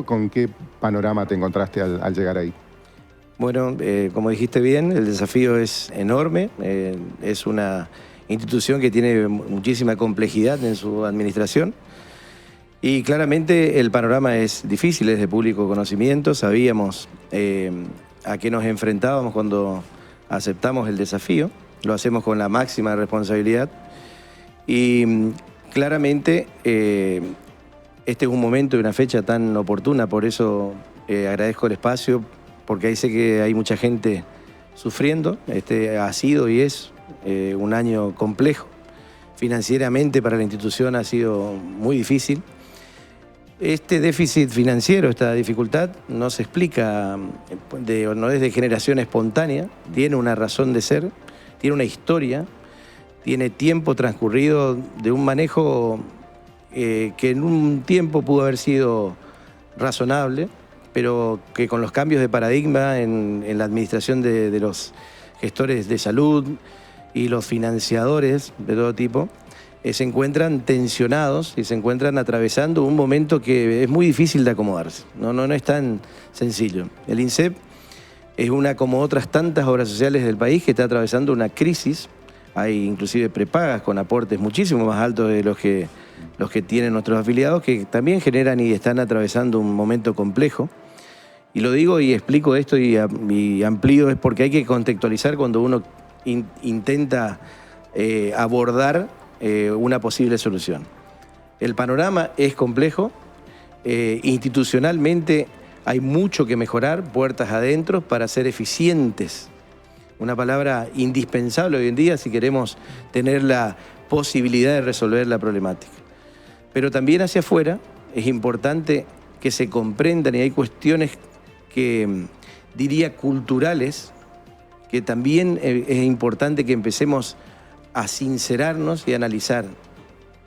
¿Con qué panorama te encontraste al llegar ahí? Bueno, como dijiste bien, el desafío es enorme. Es una institución que tiene muchísima complejidad en su administración. Y claramente el panorama es difícil, es de público conocimiento. Sabíamos a qué nos enfrentábamos cuando aceptamos el desafío. Lo hacemos con la máxima responsabilidad. Y claramente este es un momento y una fecha tan oportuna, por eso agradezco el espacio, porque ahí sé que hay mucha gente sufriendo. Este ha sido y es un año complejo. Financieramente para la institución ha sido muy difícil. Este déficit financiero, esta dificultad, no se explica, no es de generación espontánea, tiene una razón de ser, tiene una historia, tiene tiempo transcurrido de un manejo que en un tiempo pudo haber sido razonable, pero que con los cambios de paradigma en la administración de los gestores de salud y los financiadores de todo tipo, se encuentran tensionados y se encuentran atravesando un momento que es muy difícil de acomodarse. No es tan sencillo. El INSEP es una, como otras tantas obras sociales del país, que está atravesando una crisis. Hay inclusive prepagas con aportes muchísimo más altos de los que tienen nuestros afiliados, que también generan y están atravesando un momento complejo. Y lo digo y explico esto y amplío, es porque hay que contextualizar cuando uno intenta abordar una posible solución. El panorama es complejo, institucionalmente hay mucho que mejorar, puertas adentro, para ser eficientes. Una palabra indispensable hoy en día si queremos tener la posibilidad de resolver la problemática. Pero también hacia afuera es importante que se comprendan, y hay cuestiones que diría culturales, que también es importante que empecemos a sincerarnos y a analizar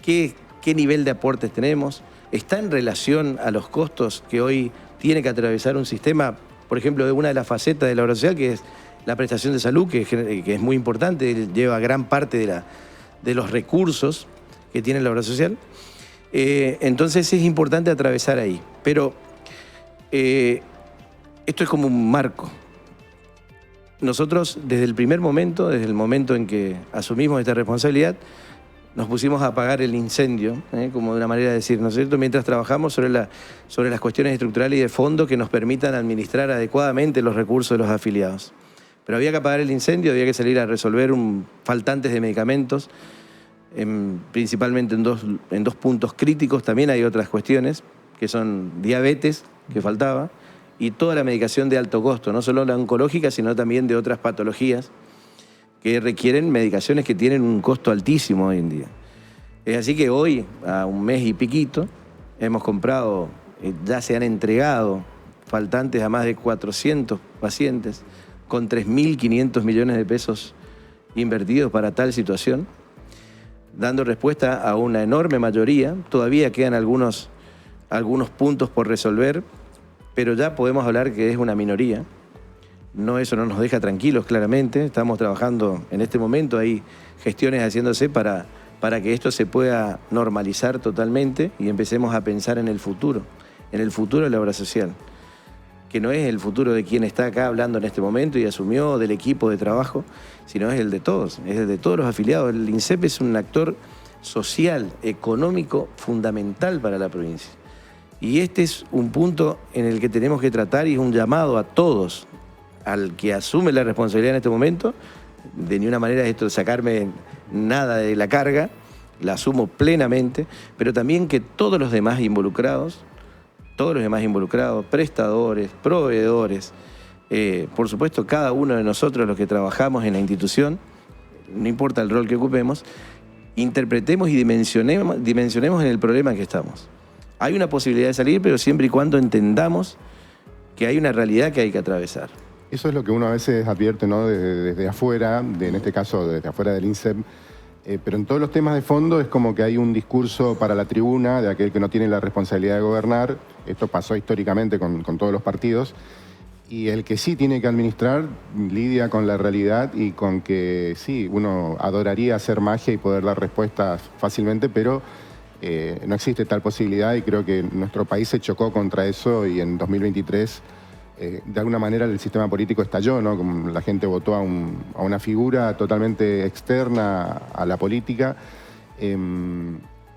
qué nivel de aportes tenemos, está en relación a los costos que hoy tiene que atravesar un sistema, por ejemplo, de una de las facetas de la obra social, que es la prestación de salud, que es muy importante, lleva gran parte de los recursos que tiene la obra social. Entonces es importante atravesar ahí. Pero esto es como un marco. Nosotros desde el primer momento, desde el momento en que asumimos esta responsabilidad, nos pusimos a apagar el incendio, como de una manera de decir, ¿no es cierto?, mientras trabajamos sobre las cuestiones estructurales y de fondo que nos permitan administrar adecuadamente los recursos de los afiliados. Pero había que apagar el incendio, había que salir a resolver faltantes de medicamentos, principalmente en dos puntos críticos. También hay otras cuestiones, que son diabetes, que faltaba, y toda la medicación de alto costo, no solo la oncológica, sino también de otras patologías que requieren medicaciones que tienen un costo altísimo hoy en día. Es así que hoy, a un mes y piquito, hemos comprado, ya se han entregado faltantes a más de 400 pacientes, con 3.500 millones de pesos invertidos para tal situación, dando respuesta a una enorme mayoría. Todavía quedan algunos puntos por resolver, pero ya podemos hablar que es una minoría. Eso no nos deja tranquilos, claramente. Estamos trabajando en este momento, hay gestiones haciéndose para que esto se pueda normalizar totalmente y empecemos a pensar en el futuro de la obra social, que no es el futuro de quien está acá hablando en este momento y asumió, del equipo de trabajo, sino es el de todos, es el de todos los afiliados. El INSEP es un actor social, económico, fundamental para la provincia. Y este es un punto en el que tenemos que tratar, y es un llamado a todos, al que asume la responsabilidad en este momento. De ninguna manera esto de sacarme nada de la carga, la asumo plenamente, pero también que todos los demás involucrados, prestadores, proveedores, por supuesto cada uno de nosotros los que trabajamos en la institución, no importa el rol que ocupemos, interpretemos y dimensionemos en el problema en que estamos. Hay una posibilidad de salir, pero siempre y cuando entendamos que hay una realidad que hay que atravesar. Eso es lo que uno a veces advierte, ¿no?, desde afuera, en este caso desde afuera del INSEP, pero en todos los temas de fondo es como que hay un discurso para la tribuna de aquel que no tiene la responsabilidad de gobernar. Esto pasó históricamente con todos los partidos. Y el que sí tiene que administrar lidia con la realidad y con que sí, uno adoraría hacer magia y poder dar respuestas fácilmente, pero no existe tal posibilidad y creo que nuestro país se chocó contra eso y en 2023 de alguna manera el sistema político estalló, ¿no? Como la gente votó a una figura totalmente externa a la política.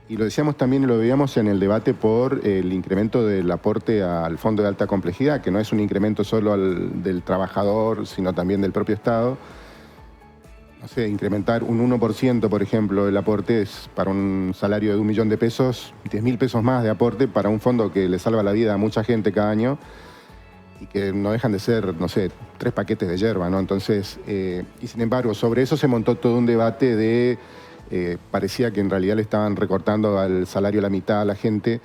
Y lo decíamos también y lo veíamos en el debate por el incremento del aporte al Fondo de Alta Complejidad, que no es un incremento solo del trabajador, sino también del propio Estado. No sé, incrementar un 1%, por ejemplo, el aporte es para un salario de 1 millón de pesos, 10.000 pesos más de aporte para un fondo que le salva la vida a mucha gente cada año y que no dejan de ser, no sé, 3 paquetes de yerba, ¿no? Entonces, y sin embargo, sobre eso se montó todo un debate de, parecía que en realidad le estaban recortando al salario a la mitad a la gente.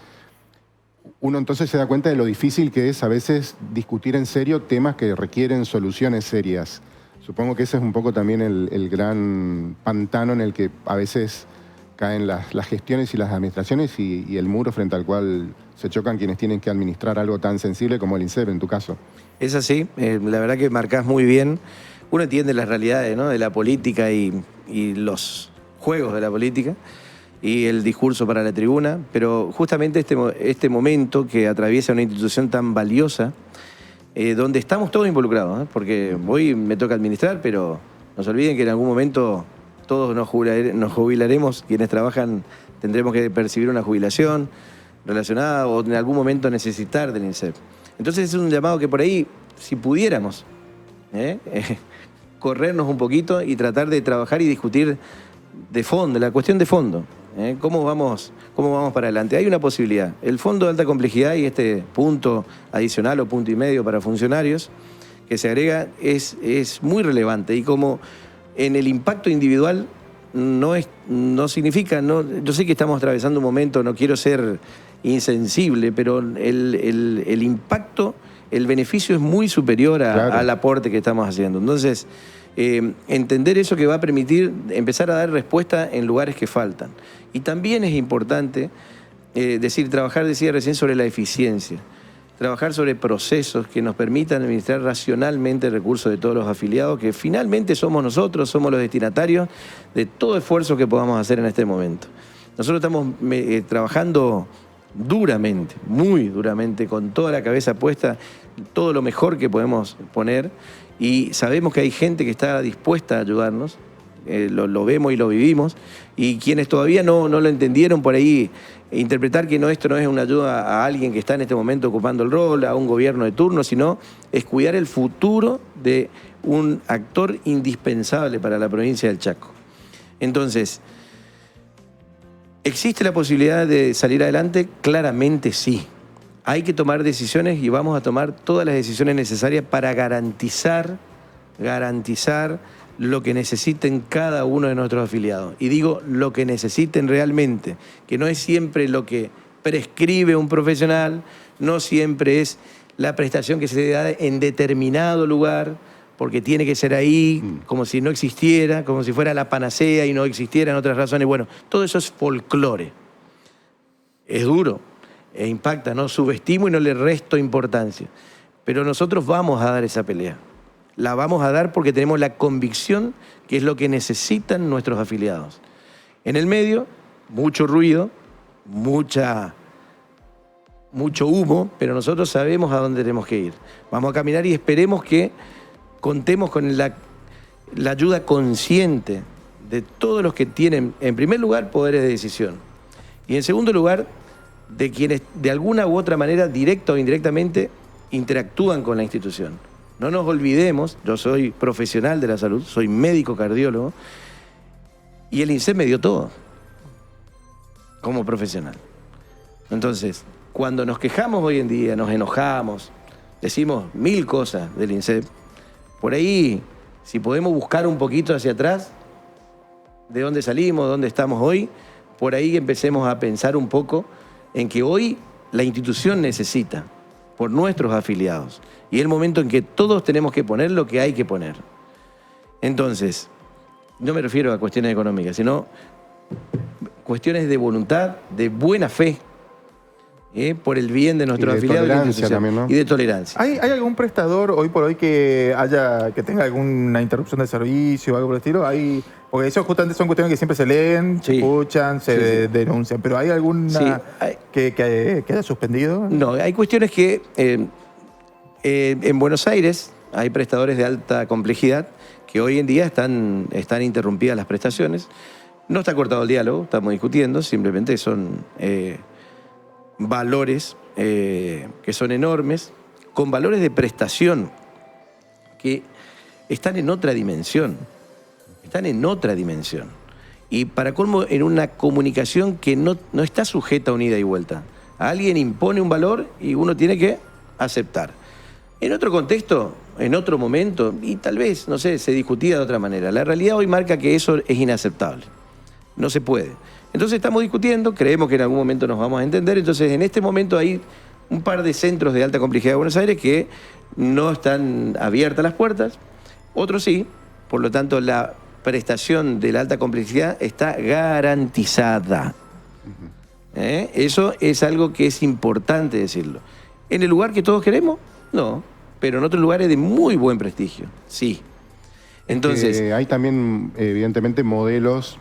Uno entonces se da cuenta de lo difícil que es a veces discutir en serio temas que requieren soluciones serias. Supongo que ese es un poco también el gran pantano en el que a veces caen las gestiones y las administraciones y el muro frente al cual se chocan quienes tienen que administrar algo tan sensible como el INSEP en tu caso. Es así, la verdad que marcás muy bien. Uno entiende las realidades, ¿no?, de la política y los juegos de la política y el discurso para la tribuna, pero justamente este momento que atraviesa una institución tan valiosa, donde estamos todos involucrados, porque hoy me toca administrar, pero no se olviden que en algún momento todos nos jubilaremos, quienes trabajan tendremos que percibir una jubilación relacionada o en algún momento necesitar del INSEP. Entonces es un llamado que por ahí, si pudiéramos, corrernos un poquito y tratar de trabajar y discutir de fondo, la cuestión de fondo. ¿Cómo vamos para adelante? Hay una posibilidad. El Fondo de Alta Complejidad y este punto adicional o punto y medio para funcionarios que se agrega es muy relevante. Y como en el impacto individual no significa... yo sé que estamos atravesando un momento, no quiero ser insensible, pero el impacto, el beneficio es muy superior Claro. al aporte que estamos haciendo. Entonces, entender eso que va a permitir empezar a dar respuesta en lugares que faltan. Y también es importante trabajar, decía recién, sobre la eficiencia, trabajar sobre procesos que nos permitan administrar racionalmente el recurso de todos los afiliados, que finalmente somos nosotros, somos los destinatarios de todo esfuerzo que podamos hacer en este momento. Nosotros estamos trabajando duramente, muy duramente, con toda la cabeza puesta, todo lo mejor que podemos poner, y sabemos que hay gente que está dispuesta a ayudarnos, lo vemos y lo vivimos, y quienes todavía no lo entendieron por ahí, interpretar que esto no es una ayuda a alguien que está en este momento ocupando el rol, a un gobierno de turno, sino es cuidar el futuro de un actor indispensable para la provincia del Chaco. Entonces, ¿existe la posibilidad de salir adelante? Claramente sí. Hay que tomar decisiones y vamos a tomar todas las decisiones necesarias para garantizar lo que necesiten cada uno de nuestros afiliados. Y digo lo que necesiten realmente, que no es siempre lo que prescribe un profesional, no siempre es la prestación que se da en determinado lugar, porque tiene que ser ahí, como si no existiera, como si fuera la panacea y no existieran otras razones. Bueno, todo eso es folclore. Es duro e impacta, no subestimo y no le resto importancia. Pero nosotros vamos a dar esa pelea. La vamos a dar porque tenemos la convicción que es lo que necesitan nuestros afiliados. En el medio, mucho ruido, mucho humo, pero nosotros sabemos a dónde tenemos que ir. Vamos a caminar y esperemos que contemos con la ayuda consciente de todos los que tienen, en primer lugar, poderes de decisión. Y en segundo lugar, de quienes de alguna u otra manera, directa o indirectamente, interactúan con la institución. No nos olvidemos, yo soy profesional de la salud, soy médico cardiólogo, y el INSEP me dio todo como profesional. Entonces, cuando nos quejamos hoy en día, nos enojamos, decimos 1000 cosas del INSEP, por ahí, si podemos buscar un poquito hacia atrás, de dónde salimos, dónde estamos hoy, por ahí empecemos a pensar un poco en que hoy la institución necesita por nuestros afiliados. Y es el momento en que todos tenemos que poner lo que hay que poner. Entonces, no me refiero a cuestiones económicas, sino cuestiones de voluntad, de buena fe, por el bien de nuestros afiliados tolerancia también, ¿no? Y de tolerancia. ¿Hay algún prestador hoy por hoy que tenga alguna interrupción de servicio o algo por el estilo? Porque eso justamente son cuestiones que siempre se leen, se escuchan, se denuncian. ¿Pero hay alguna que haya suspendido? No, hay cuestiones que en Buenos Aires hay prestadores de alta complejidad que hoy en día están interrumpidas las prestaciones. No está cortado el diálogo, estamos discutiendo, simplemente son valores que son enormes, con valores de prestación que están en otra dimensión. Están en otra dimensión. Y para colmo, en una comunicación que no está sujeta a un ida y vuelta. Alguien impone un valor y uno tiene que aceptar. En otro contexto, en otro momento, y tal vez, no sé, se discutía de otra manera. La realidad hoy marca que eso es inaceptable. No se puede. Entonces estamos discutiendo, creemos que en algún momento nos vamos a entender. Entonces en este momento hay un par de centros de alta complejidad de Buenos Aires que no están abiertas las puertas, otros sí. Por lo tanto, la prestación de la alta complejidad está garantizada. Eso es algo que es importante decirlo. ¿En el lugar que todos queremos? No, pero en otros lugares de muy buen prestigio, sí. Entonces, hay también, evidentemente, modelos.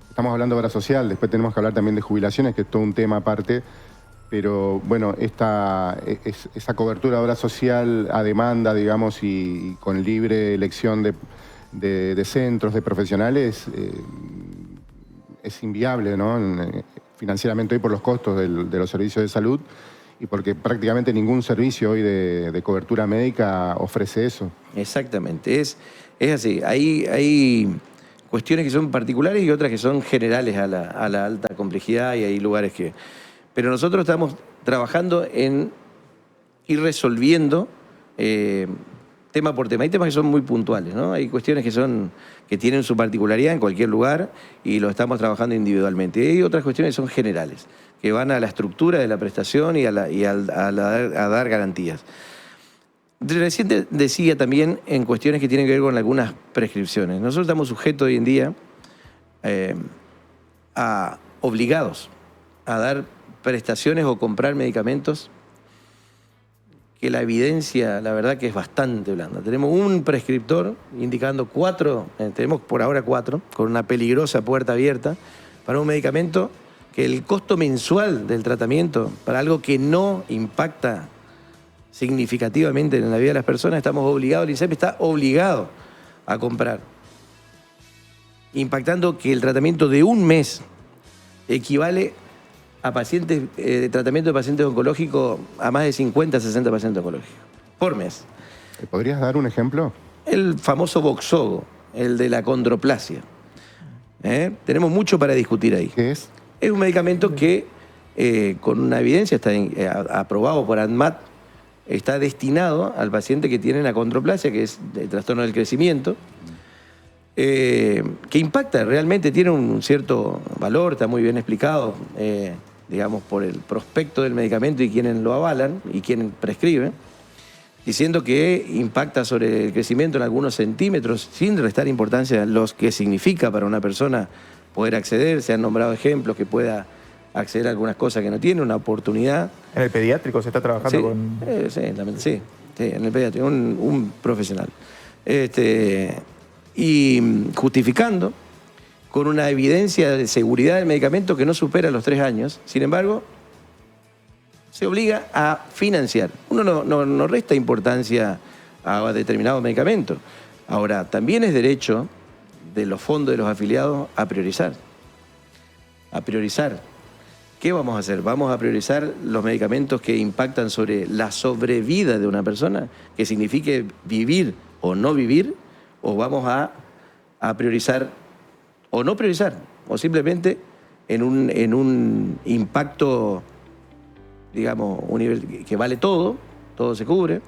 Estamos hablando de obra social, después tenemos que hablar también de jubilaciones, que es todo un tema aparte. Pero bueno, esa cobertura de obra social a demanda, digamos, y con libre elección de centros, de profesionales, es inviable, ¿no? Financieramente hoy por los costos de los servicios de salud y porque prácticamente ningún servicio hoy de cobertura médica ofrece eso. Exactamente, es así. Hay cuestiones que son particulares y otras que son generales a la alta complejidad, y hay lugares que... Pero nosotros estamos trabajando en ir resolviendo tema por tema. Hay temas que son muy puntuales, ¿no? Hay cuestiones que tienen su particularidad en cualquier lugar y lo estamos trabajando individualmente. Y hay otras cuestiones que son generales, que van a la estructura de la prestación y a dar garantías. Recién decía también en cuestiones que tienen que ver con algunas prescripciones. Nosotros estamos sujetos hoy en día obligados a dar prestaciones o comprar medicamentos que la evidencia, la verdad que es bastante blanda. Tenemos un prescriptor indicando tenemos por ahora 4, con una peligrosa puerta abierta, para un medicamento que el costo mensual del tratamiento, para algo que no impacta significativamente en la vida de las personas, estamos obligados, el INSEP está obligado a comprar. Impactando que el tratamiento de un mes equivale a pacientes de tratamiento de pacientes oncológicos a más de 50, 60 pacientes oncológicos por mes. ¿Podrías dar un ejemplo? El famoso Voxzogo, el de la condroplasia. Tenemos mucho para discutir ahí. ¿Qué es? Es un medicamento que, con una evidencia, está aprobado por ANMAT, está destinado al paciente que tiene la condroplasia, que es el trastorno del crecimiento, que impacta, realmente tiene un cierto valor, está muy bien explicado, digamos, por el prospecto del medicamento y quienes lo avalan y quienes prescriben, diciendo que impacta sobre el crecimiento en algunos centímetros, sin restar importancia a los que significa para una persona poder acceder. Se han nombrado ejemplos que pueda acceder a algunas cosas que no tiene, una oportunidad. ¿En el pediátrico se está trabajando con...? Sí, en el pediátrico, un profesional. Y justificando con una evidencia de seguridad del medicamento que no supera los 3 años. Sin embargo, se obliga a financiar. Uno no resta importancia a determinados medicamentos. Ahora, también es derecho de los fondos de los afiliados a priorizar. A priorizar. ¿Qué vamos a hacer? ¿Vamos a priorizar los medicamentos que impactan sobre la sobrevida de una persona? Que signifique vivir o no vivir. ¿O vamos a priorizar o no priorizar? O simplemente en un impacto, digamos, que vale todo se cubre.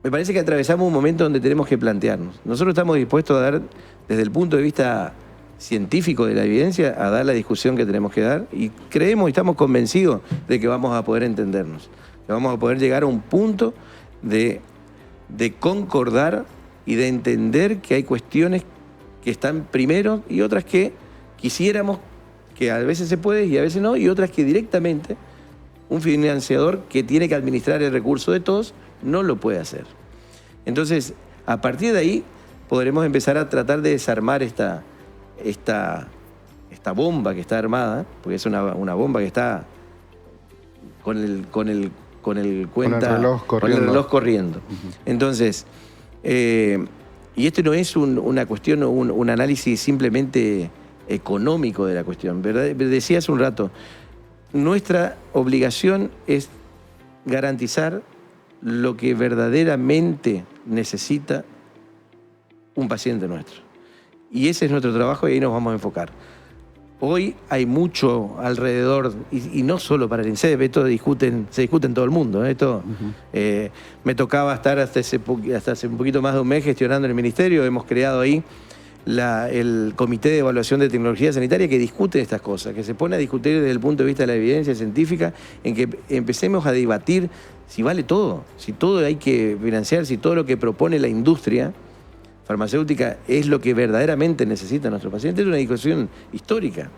Me parece que atravesamos un momento donde tenemos que plantearnos. Nosotros estamos dispuestos a dar, desde el punto de vista científico de la evidencia, a dar la discusión que tenemos que dar, y creemos y estamos convencidos de que vamos a poder entendernos, que vamos a poder llegar a un punto de concordar y de entender que hay cuestiones que están primero y otras que quisiéramos que a veces se puede y a veces no, y otras que directamente un financiador que tiene que administrar el recurso de todos no lo puede hacer. Entonces, a partir de ahí, podremos empezar a tratar de desarmar esta bomba que está armada, porque es una bomba que está con el reloj corriendo. Entonces, y esto no es una cuestión, un análisis simplemente económico de la cuestión, ¿verdad? Decía hace un rato, nuestra obligación es garantizar lo que verdaderamente necesita un paciente nuestro. Y ese es nuestro trabajo y ahí nos vamos a enfocar. Hoy hay mucho alrededor, y no solo para el INSEP, esto se discute en todo el mundo. Esto, me tocaba estar hasta hace un poquito más de un mes gestionando en el Ministerio. Hemos creado ahí el Comité de Evaluación de Tecnología Sanitaria que discute estas cosas, que se pone a discutir desde el punto de vista de la evidencia científica, en que empecemos a debatir si vale todo, si todo hay que financiar, si todo lo que propone la industria farmacéutica es lo que verdaderamente necesita nuestro paciente. Es una discusión histórica,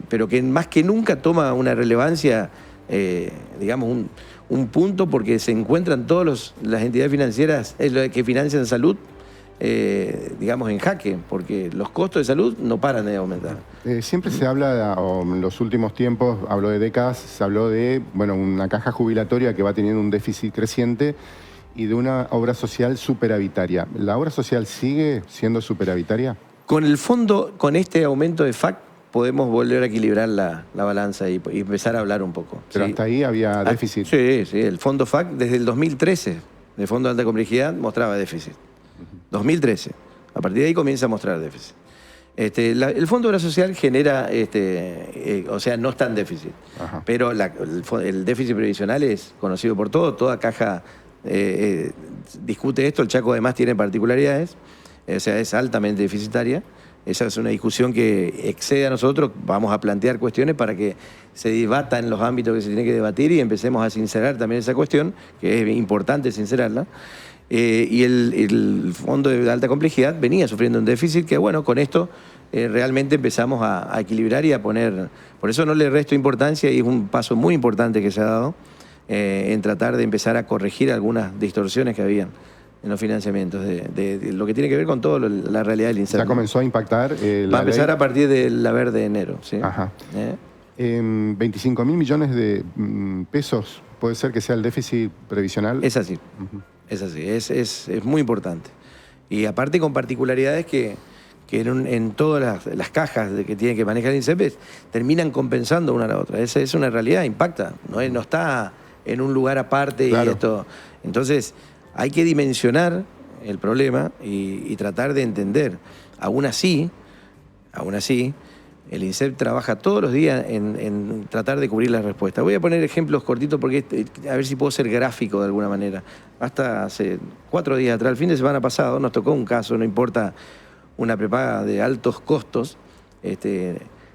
pero que más que nunca toma una relevancia, digamos, un punto, porque se encuentran todas las entidades financieras que financian salud, digamos, en jaque, porque los costos de salud no paran de aumentar. Siempre se habla, o en los últimos tiempos, habló de décadas, se habló de una caja jubilatoria que va teniendo un déficit creciente y de una obra social superavitaria. ¿La obra social sigue siendo superavitaria? Con el fondo, con este aumento de FAC, podemos volver a equilibrar la balanza y empezar a hablar un poco. Pero ¿sí? Hasta ahí había déficit. Sí, el fondo FAC desde el 2013, el Fondo de Alta Complejidad, mostraba déficit. 2013. A partir de ahí comienza a mostrar déficit. El Fondo de Obra Social genera, o sea, no está en déficit. Ajá. Pero el déficit previsional es conocido por toda caja discute esto. El Chaco además tiene particularidades, o sea, es altamente deficitaria. Esa es una discusión que excede a nosotros. Vamos a plantear cuestiones para que se debata en los ámbitos que se tiene que debatir y empecemos a sincerar también esa cuestión, que es importante sincerarla. Y el Fondo de Alta Complejidad venía sufriendo un déficit que, bueno, con esto realmente empezamos a equilibrar y a poner... Por eso no le resto importancia, y es un paso muy importante que se ha dado en tratar de empezar a corregir algunas distorsiones que habían en los financiamientos de lo que tiene que ver con toda la realidad del INSEP. ¿Ya comenzó a impactar Va a empezar a partir del haber de enero, ¿sí? Ajá. 25.000 millones de pesos, ¿puede ser que sea el déficit previsional? Es así, es así, es muy importante. Y aparte con particularidades que en todas las cajas que tiene que manejar el INSEP terminan compensando una a la otra. Esa es una realidad, impacta, no está en un lugar aparte. Claro. Y esto. Entonces, hay que dimensionar el problema y tratar de entender. Aún así, el INSEP trabaja todos los días en tratar de cubrir la respuesta. Voy a poner ejemplos cortitos porque a ver si puedo ser gráfico de alguna manera. Hasta hace 4 días atrás, el fin de semana pasado, nos tocó un caso, no importa, una prepaga de altos costos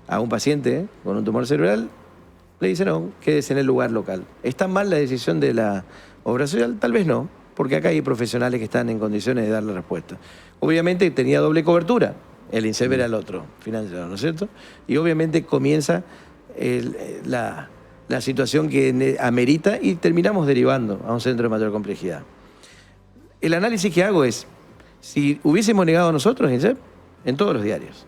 a un paciente con un tumor cerebral. Le dice, no, quédese en el lugar local. ¿Está mal la decisión de la obra social? Tal vez no, porque acá hay profesionales que están en condiciones de dar la respuesta. Obviamente tenía doble cobertura. El INSEP era el otro financiador, ¿no es cierto? Y obviamente comienza la situación que amerita y terminamos derivando a un centro de mayor complejidad. El análisis que hago es, si hubiésemos negado nosotros, INSEP, en todos los diarios.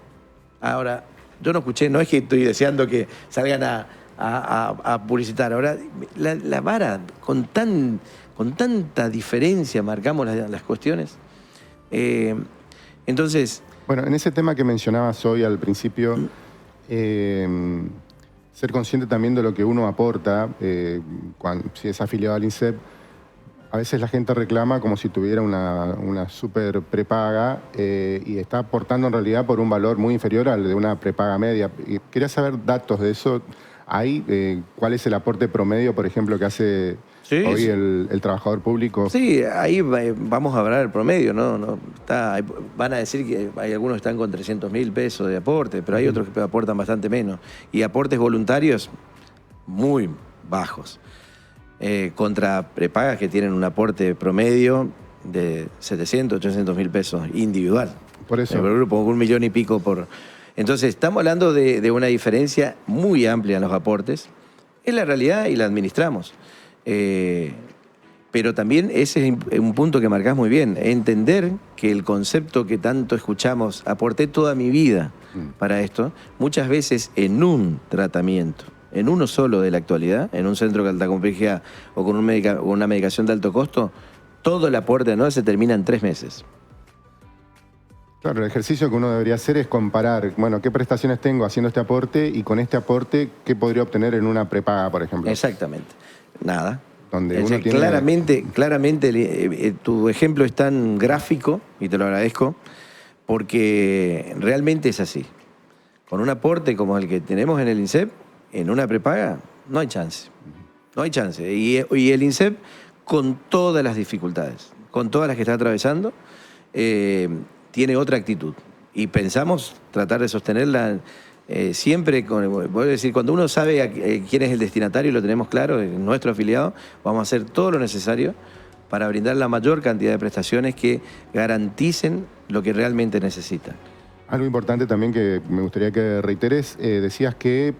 Ahora, yo no escuché, no es que estoy deseando que salgan a publicitar. Ahora, la vara, con tanta diferencia marcamos las cuestiones. Entonces... Bueno, en ese tema que mencionabas hoy al principio, ser consciente también de lo que uno aporta, si es afiliado al INSEP, a veces la gente reclama como si tuviera una super prepaga y está aportando en realidad por un valor muy inferior al de una prepaga media. Y quería saber datos de eso. ¿Cuál es el aporte promedio, por ejemplo, que hace hoy el trabajador público? Sí, ahí vamos a hablar el promedio, ¿no? Van a decir que hay algunos que están con 300.000 pesos de aporte, pero hay otros que aportan bastante menos. Y aportes voluntarios muy bajos. Contra prepagas que tienen un aporte promedio de 700, 800.000 pesos individual. Por eso. Por grupo, 1 millón y pico por... Entonces, estamos hablando de una diferencia muy amplia en los aportes. Es la realidad y la administramos. Pero también ese es un punto que marcás muy bien, entender que el concepto que tanto escuchamos, aporté toda mi vida para esto, muchas veces en un tratamiento, en uno solo de la actualidad, en un centro de alta complejidad o con una medicación de alto costo, todo el aporte anual se termina en 3 meses. Claro, el ejercicio que uno debería hacer es comparar, bueno, qué prestaciones tengo haciendo este aporte y con este aporte, qué podría obtener en una prepaga, por ejemplo. Exactamente. Nada. Donde uno tiene... Claramente tu ejemplo es tan gráfico, y te lo agradezco, porque realmente es así. Con un aporte como el que tenemos en el INSEP, en una prepaga, no hay chance. No hay chance. Y el INSEP, con todas las dificultades, con todas las que está atravesando, tiene otra actitud. Y pensamos tratar de sostenerla siempre, voy a decir, cuando uno sabe quién es el destinatario y lo tenemos claro, nuestro afiliado, vamos a hacer todo lo necesario para brindar la mayor cantidad de prestaciones que garanticen lo que realmente necesitan. Algo importante también que me gustaría que reiteres, decías que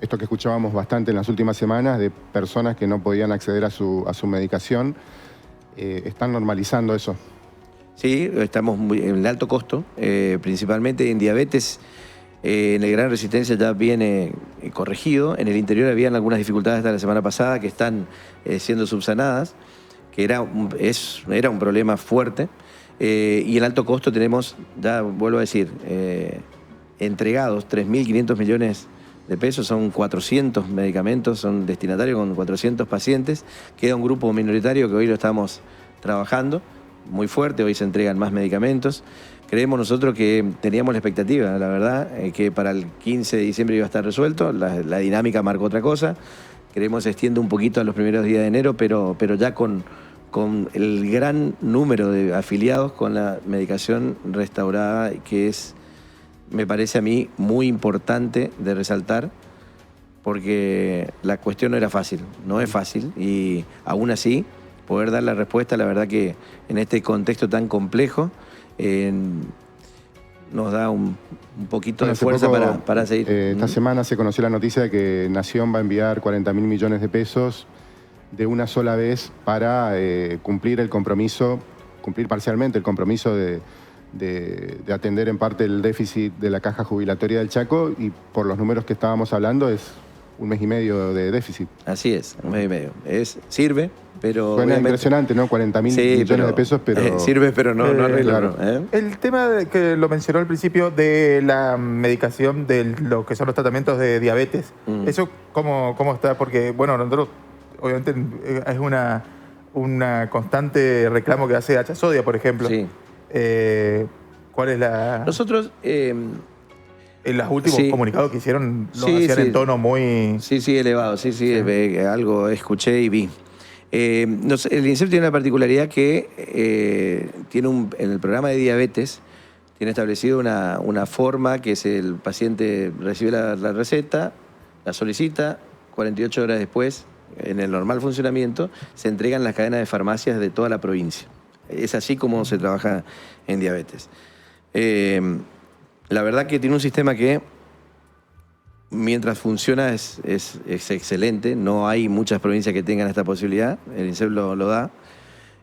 esto que escuchábamos bastante en las últimas semanas de personas que no podían acceder a su medicación, ¿están normalizando eso? Sí, estamos en el alto costo, principalmente en diabetes. En el Gran Resistencia ya viene corregido. En el interior habían algunas dificultades hasta la semana pasada que están siendo subsanadas, que era un problema fuerte. Y en alto costo tenemos, ya vuelvo a decir, entregados 3.500 millones de pesos, son 400 medicamentos, son destinatarios con 400 pacientes. Queda un grupo minoritario que hoy lo estamos trabajando muy fuerte, hoy se entregan más medicamentos. Creemos nosotros que teníamos la expectativa, la verdad, que para el 15 de diciembre iba a estar resuelto, la dinámica marcó otra cosa. Creemos que se extiende un poquito a los primeros días de enero, pero ya con el gran número de afiliados con la medicación restaurada, que es, me parece a mí, muy importante de resaltar, porque la cuestión no era fácil, no es fácil, y aún así poder dar la respuesta, la verdad que en este contexto tan complejo, nos da un poquito de fuerza para seguir. Esta semana se conoció la noticia de que Nación va a enviar 40.000 millones de pesos de una sola vez para cumplir parcialmente el compromiso de atender en parte el déficit de la Caja Jubilatoria del Chaco, y por los números que estábamos hablando es 1 mes y medio de déficit. Así es, 1 mes y medio. Sirve, pero... Suena impresionante, ¿no? 40.000 millones de pesos, pero... Sirve, pero no arregla. Claro. El tema que lo mencionó al principio de la medicación de lo que son los tratamientos de diabetes, ¿eso cómo está? Porque, bueno, nosotros, obviamente, es una constante reclamo que hace Hachasodia, por ejemplo. Sí. ¿Cuál es la...? Nosotros... En los últimos comunicados que hicieron lo hacían en tono muy... Sí, elevado. Sí. Algo escuché y vi. El INSEP tiene una particularidad que en el programa de diabetes tiene establecido una forma que es el paciente recibe la receta, la solicita, 48 horas después, en el normal funcionamiento, se entregan las cadenas de farmacias de toda la provincia. Es así como se trabaja en diabetes. La verdad que tiene un sistema que, mientras funciona, es excelente. No hay muchas provincias que tengan esta posibilidad. El INSEP lo da.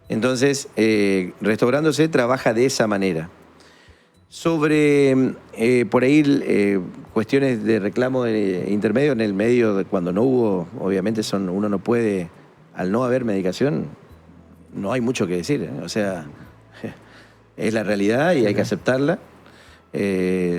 Entonces, Restaurándose trabaja de esa manera. Sobre, por ahí, cuestiones de reclamo intermedio, en el medio, cuando no hubo, obviamente uno no puede, al no haber medicación, no hay mucho que decir. O sea, es la realidad y hay que aceptarla.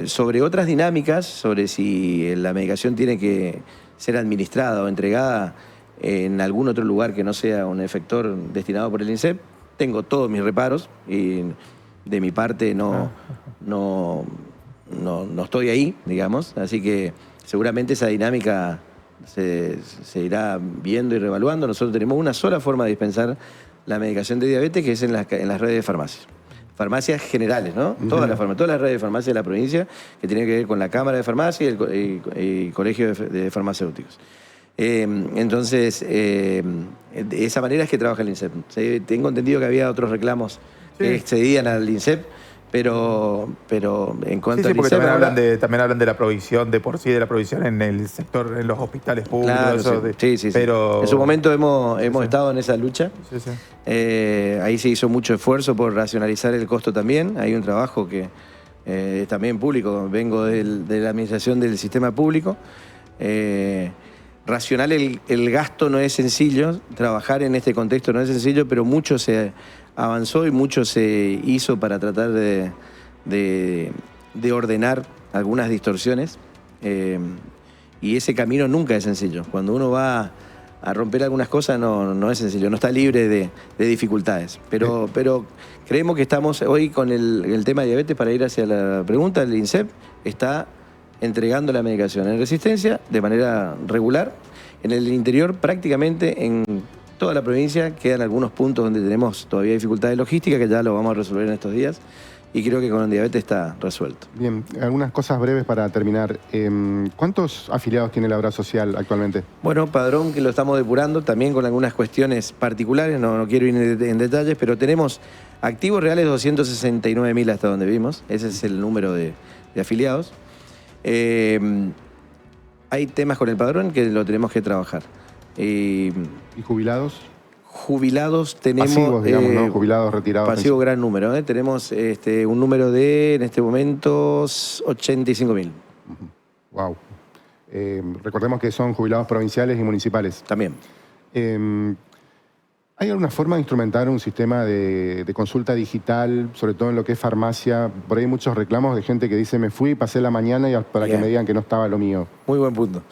Sobre otras dinámicas, sobre si la medicación tiene que ser administrada o entregada en algún otro lugar que no sea un efector destinado por el INSEP, tengo todos mis reparos y de mi parte no estoy ahí, digamos, así que seguramente esa dinámica se irá viendo y reevaluando. Nosotros tenemos una sola forma de dispensar la medicación de diabetes, que es en las redes de farmacias. Farmacias generales, ¿no? Todas las redes de farmacias de la provincia, que tienen que ver con la Cámara de Farmacia y el Colegio de Farmacéuticos. Entonces, de esa manera es que trabaja el INSEP. Tengo entendido que había otros reclamos que excedían al INSEP, pero en cuanto Sí, al porque INSEP, también hablan de la provisión, de por sí, de la provisión en el sector, en los hospitales públicos. claro, Eso sí. Pero, en su momento hemos estado en esa lucha. Sí. Ahí se hizo mucho esfuerzo por racionalizar el costo también. Hay un trabajo que es también público. Vengo de la administración del sistema público. Racional el gasto no es sencillo. Trabajar en este contexto no es sencillo, pero mucho se avanzó y mucho se hizo para tratar de ordenar algunas distorsiones. Y ese camino nunca es sencillo. Cuando uno va a romper algunas cosas no es sencillo, no está libre de dificultades. Pero creemos que estamos hoy con el tema de diabetes, para ir hacia la pregunta, el INSEP está entregando la medicación en Resistencia de manera regular. En el interior, prácticamente en toda la provincia, quedan algunos puntos donde tenemos todavía dificultades logísticas, que ya lo vamos a resolver en estos días. Y creo que con el diabetes está resuelto. Bien, algunas cosas breves para terminar. ¿Cuántos afiliados tiene la obra social actualmente? Bueno, padrón que lo estamos depurando, también con algunas cuestiones particulares, no quiero ir en detalles, pero tenemos activos reales 269.000 hasta donde vimos, ese es el número de afiliados. Hay temas con el padrón que lo tenemos que trabajar. ¿Y jubilados? Jubilados tenemos... Pasivos, digamos, ¿no? Jubilados, retirados. Pasivo gran número, Tenemos un número de, en este momento, 85.000. Wow. Recordemos que son jubilados provinciales y municipales. También. ¿Hay alguna forma de instrumentar un sistema de consulta digital, sobre todo en lo que es farmacia? Por ahí hay muchos reclamos de gente que dice, me fui, pasé la mañana y para que me digan que no estaba lo mío. Muy buen punto.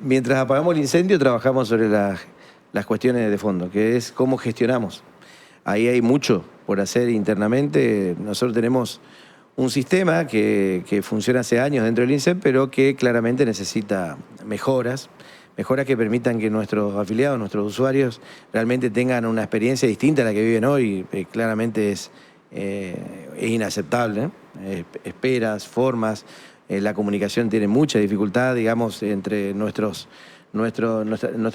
Mientras apagamos el incendio, trabajamos sobre las cuestiones de fondo, que es cómo gestionamos. Ahí hay mucho por hacer internamente. Nosotros tenemos un sistema que funciona hace años dentro del INSEP, pero que claramente necesita mejoras que permitan que nuestros afiliados, nuestros usuarios, realmente tengan una experiencia distinta a la que viven hoy. Claramente es inaceptable, esperas, formas, la comunicación tiene mucha dificultad, digamos, entre nuestro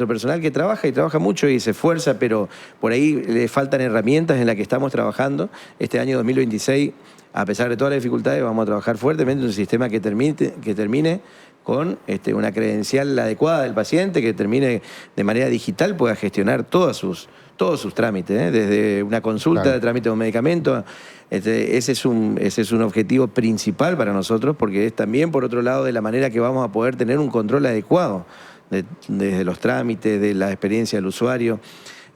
personal que trabaja y trabaja mucho y se esfuerza, pero por ahí le faltan herramientas en las que estamos trabajando. Este año 2026, a pesar de todas las dificultades, vamos a trabajar fuertemente en un sistema que termine con una credencial adecuada del paciente, que termine de manera digital, pueda gestionar todos sus trámites, desde una consulta de trámite de un medicamento. Ese es un objetivo principal para nosotros, porque es también, por otro lado, de la manera que vamos a poder tener un control adecuado desde los trámites, de la experiencia del usuario.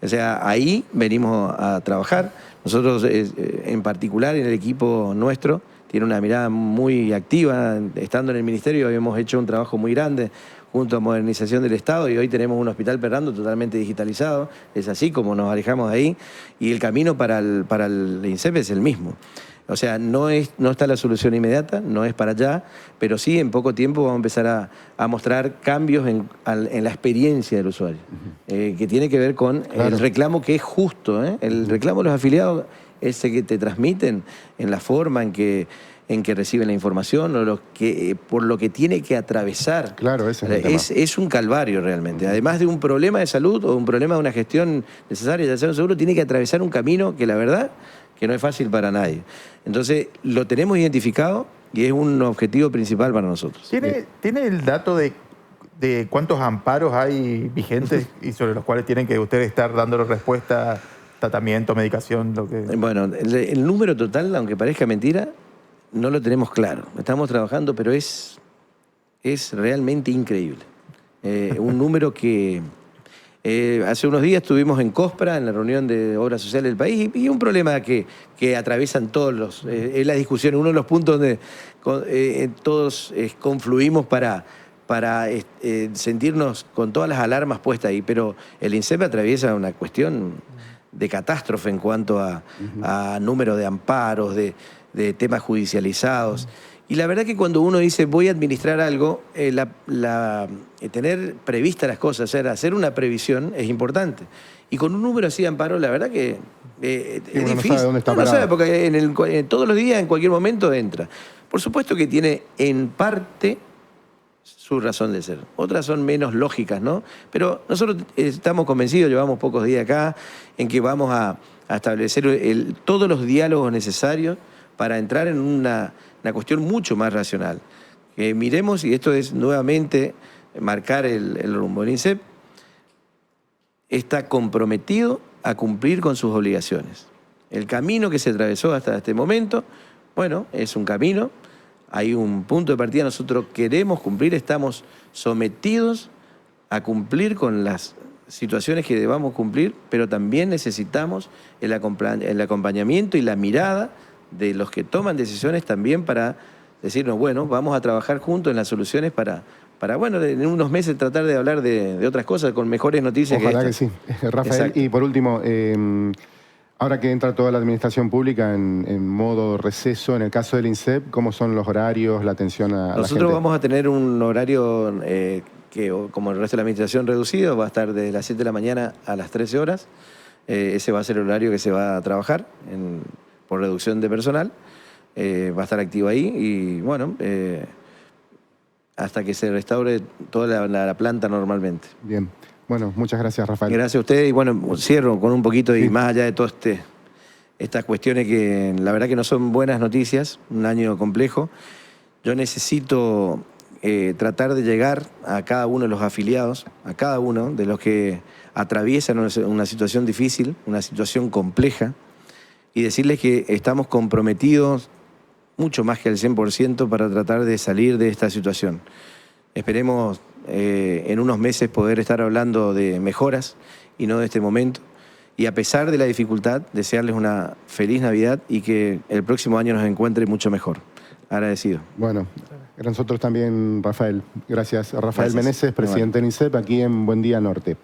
O sea, ahí venimos a trabajar. Nosotros, en particular, en el equipo nuestro, tiene una mirada muy activa. Estando en el ministerio habíamos hecho un trabajo muy grande junto a Modernización del Estado y hoy tenemos un hospital Perrando totalmente digitalizado. Es así como nos alejamos de ahí y el camino para el INSEP es el mismo. O sea, no está la solución inmediata, no es para allá, pero sí en poco tiempo vamos a empezar a mostrar cambios en la experiencia del usuario, que tiene que ver con el reclamo que es justo. El reclamo de los afiliados, ese que te transmiten en la forma en que reciben la información o por lo que tiene que atravesar. Claro, ese es un calvario realmente. Además de un problema de salud o un problema de una gestión necesaria de hacer un seguro, tiene que atravesar un camino que la verdad que no es fácil para nadie. Entonces, lo tenemos identificado y es un objetivo principal para nosotros. ¿Tiene el dato de cuántos amparos hay vigentes y sobre los cuales tienen que ustedes estar dándole respuesta, tratamiento, medicación? Bueno, el número total, aunque parezca mentira, no lo tenemos claro. Estamos trabajando, pero es realmente increíble. Un número que... hace unos días estuvimos en COSPRA, en la reunión de Obras Sociales del país, y un problema que atraviesan todos es la discusión, uno de los puntos donde todos confluimos para sentirnos con todas las alarmas puestas ahí, pero el INSEP atraviesa una cuestión de catástrofe en cuanto a número de amparos, de temas judicializados. Y la verdad que cuando uno dice voy a administrar algo, tener previstas las cosas, hacer una previsión es importante. Y con un número así de amparo, la verdad que es difícil. No sabe dónde está parado. No sabe, porque todos los días, en cualquier momento, entra. Por supuesto que tiene en parte su razón de ser. Otras son menos lógicas, ¿no? Pero nosotros estamos convencidos, llevamos pocos días acá, en que vamos a establecer todos los diálogos necesarios para entrar en una cuestión mucho más racional. Que miremos, y esto es nuevamente marcar el rumbo. El INSEP está comprometido a cumplir con sus obligaciones. El camino que se atravesó hasta este momento, bueno, es un camino, hay un punto de partida, nosotros queremos cumplir, estamos sometidos a cumplir con las situaciones que debamos cumplir, pero también necesitamos el acompañamiento y la mirada de los que toman decisiones también para decirnos, bueno, vamos a trabajar juntos en las soluciones para bueno, en unos meses tratar de hablar de otras cosas con mejores noticias. Ojalá que sí. Rafael, exacto. Y por último, ahora que entra toda la administración pública en modo receso, en el caso del INSEP, ¿cómo son los horarios, la atención a la gente? Nosotros vamos a tener un horario que, como el resto de la administración, reducido, va a estar desde las 7 de la mañana a las 13 horas. Ese va a ser el horario que se va a trabajar por reducción de personal. Va a estar activo ahí y, bueno, hasta que se restaure toda la planta normalmente. Bien. Bueno, muchas gracias, Rafael. Gracias a ustedes y, bueno, cierro con un poquito y más allá de todo estas cuestiones que la verdad que no son buenas noticias, un año complejo. Yo necesito tratar de llegar a cada uno de los afiliados, a cada uno de los que atraviesan una situación difícil, una situación compleja, y decirles que estamos comprometidos mucho más que al 100% para tratar de salir de esta situación. Esperemos en unos meses poder estar hablando de mejoras y no de este momento. Y a pesar de la dificultad, desearles una feliz Navidad y que el próximo año nos encuentre mucho mejor. Agradecido. Bueno, nosotros también, Rafael. Gracias. Rafael Meneses, presidente del INSEP, aquí en Buen Día Norte.